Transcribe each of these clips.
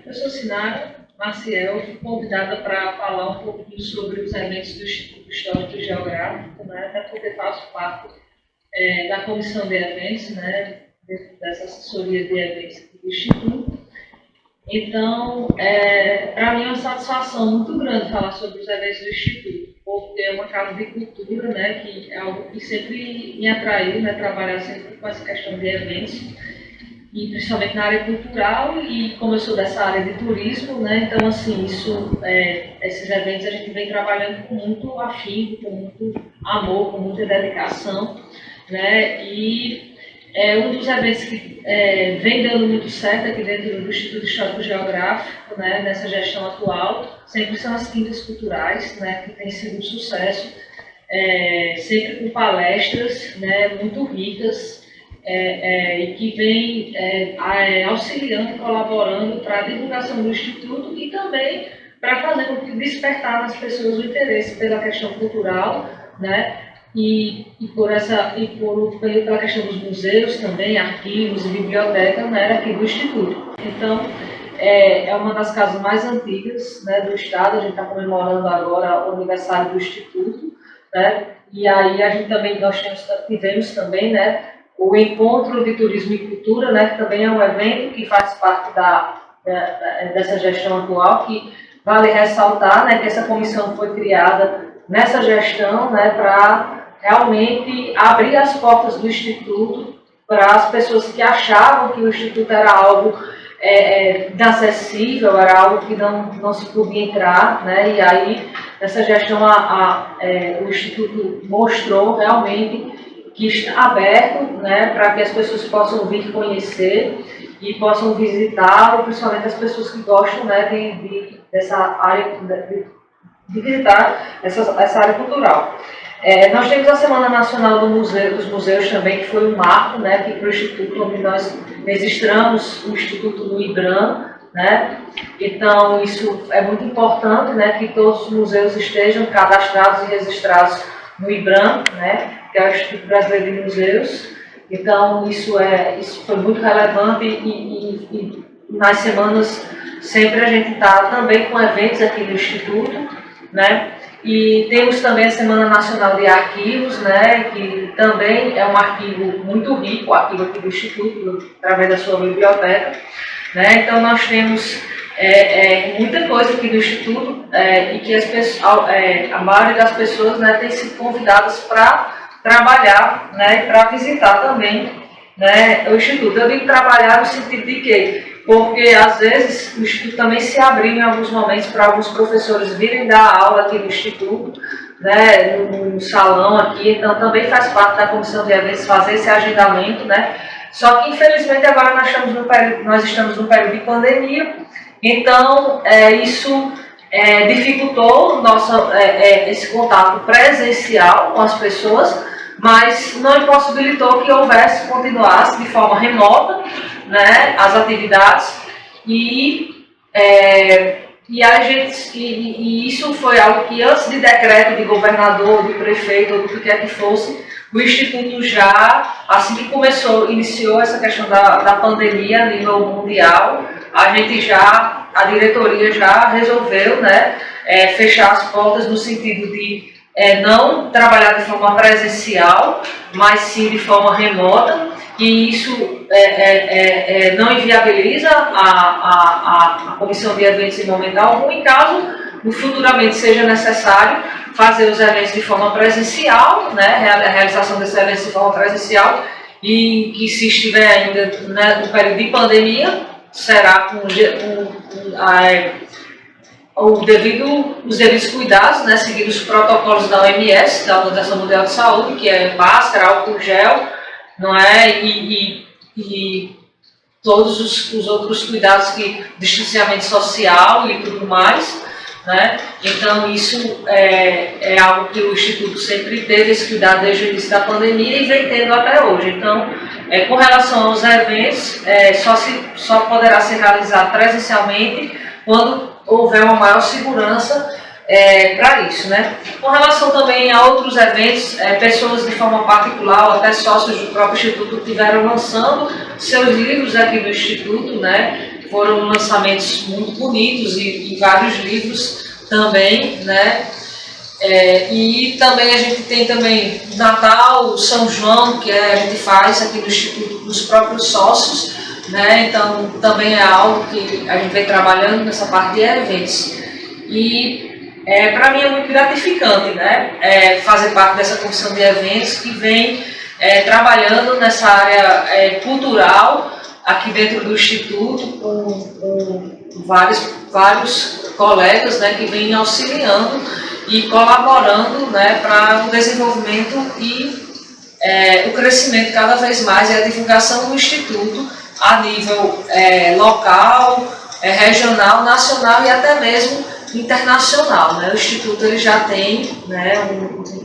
Eu sou Sinara Maciel, fui convidada para falar um pouquinho sobre os eventos do Instituto Histórico e Geográfico, né, até porque faço parte da comissão de eventos, né, dentro dessa assessoria de eventos do Instituto. Então, para mim é uma satisfação muito grande falar sobre os eventos do Instituto, porque é uma casa de cultura, né, que é algo que sempre me atraiu, né, trabalhar sempre com essa questão de eventos, e principalmente na área cultural, e como eu sou dessa área de turismo, né, então assim, esses eventos a gente vem trabalhando com muito afinco, com muito amor, com muita dedicação, né, e é um dos eventos que vem dando muito certo aqui dentro do Instituto Histórico Geográfico, né, nessa gestão atual, sempre são as quintas culturais, né, que tem sido um sucesso, sempre com palestras, né, muito ricas, e que vem auxiliando e colaborando para a divulgação do Instituto e também para fazer com que despertar nas pessoas o interesse pela questão cultural, né? Pela questão dos museus também, arquivos e bibliotecas, né, aqui do Instituto. Então, é uma das casas mais antigas, né, do Estado. A gente está comemorando agora o aniversário do Instituto, né? E aí nós tivemos também, né, o Encontro de Turismo e Cultura, né, que também é um evento que faz parte dessa gestão atual, que vale ressaltar, né, que essa comissão foi criada nessa gestão, né, para realmente abrir as portas do Instituto para as pessoas que achavam que o Instituto era algo inacessível, era algo que não se podia entrar, né, e aí nessa gestão o Instituto mostrou realmente que está aberto, né, para que as pessoas possam vir conhecer e possam visitar, principalmente as pessoas que gostam, né, dessa área, de visitar essa área cultural. Nós temos a Semana Nacional dos Museus também, que foi um marco, né, aqui para o Instituto, onde nós registramos o Instituto no IBRAM, né? Então, isso é muito importante, né, que todos os museus estejam cadastrados e registrados no IBRAM, né, que é o Instituto Brasileiro de Museus. Então, isso foi muito relevante e nas semanas sempre a gente está também com eventos aqui no Instituto, né? E temos também a Semana Nacional de Arquivos, né, que também é um arquivo muito rico, o arquivo aqui do Instituto, através da sua biblioteca, né? Então, nós temos muita coisa aqui do Instituto e que a maioria das pessoas, né, tem sido convidadas para trabalhar, né, e para visitar também, né, o Instituto. Eu digo trabalhar no sentido de quê? Porque, às vezes, o Instituto também se abriu em alguns momentos para alguns professores virem dar aula aqui no Instituto, né, no salão aqui, então também faz parte da comissão de eventos fazer esse agendamento, né. Só que, infelizmente, agora nós estamos no período de pandemia, então isso dificultou esse contato presencial com as pessoas, mas não impossibilitou que continuasse de forma remota, né, as atividades, e isso foi algo que, antes de decreto de governador, de prefeito, ou do que quer que fosse, o Instituto já, assim que iniciou essa questão da pandemia a nível mundial, a diretoria já resolveu, né, fechar as portas no sentido de não trabalhar de forma presencial, mas sim de forma remota, e isso não inviabiliza a comissão de eventos em momento algum, em caso futuramente seja necessário fazer os eventos de forma presencial, né, a realização desses eventos de forma presencial, e que, se estiver ainda, né, no período de pandemia, será com os devidos cuidados, né, seguindo os protocolos da OMS, da Organização Mundial de Saúde, que é máscara, álcool gel, não é? E todos os outros cuidados, distanciamento social e tudo mais, né? Então, isso é algo que o Instituto sempre teve esse cuidado desde o início da pandemia e vem tendo até hoje. Então, com relação aos eventos, só poderá ser realizado presencialmente quando houver uma maior segurança para isso, né? Com relação também a outros eventos, pessoas de forma particular, ou até sócios do próprio Instituto, estiveram lançando seus livros aqui do Instituto, né? foram lançamentos muito bonitos e vários livros também, né? E também a gente tem também Natal, São João, que a gente faz aqui no Instituto dos próprios sócios, né? Então também é algo que a gente vem trabalhando nessa parte de eventos. E para mim é muito gratificante, né? Fazer parte dessa comissão de eventos que vem trabalhando nessa área cultural aqui dentro do Instituto com vários colegas, né, que vêm auxiliando e colaborando, né, para o desenvolvimento e o crescimento cada vez mais e a divulgação do Instituto a nível local, regional, nacional e até mesmo internacional, né? O Instituto ele já tem, né,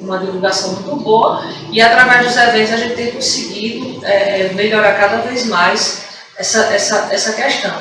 uma divulgação muito boa e através dos eventos a gente tem conseguido melhorar cada vez mais essa questão.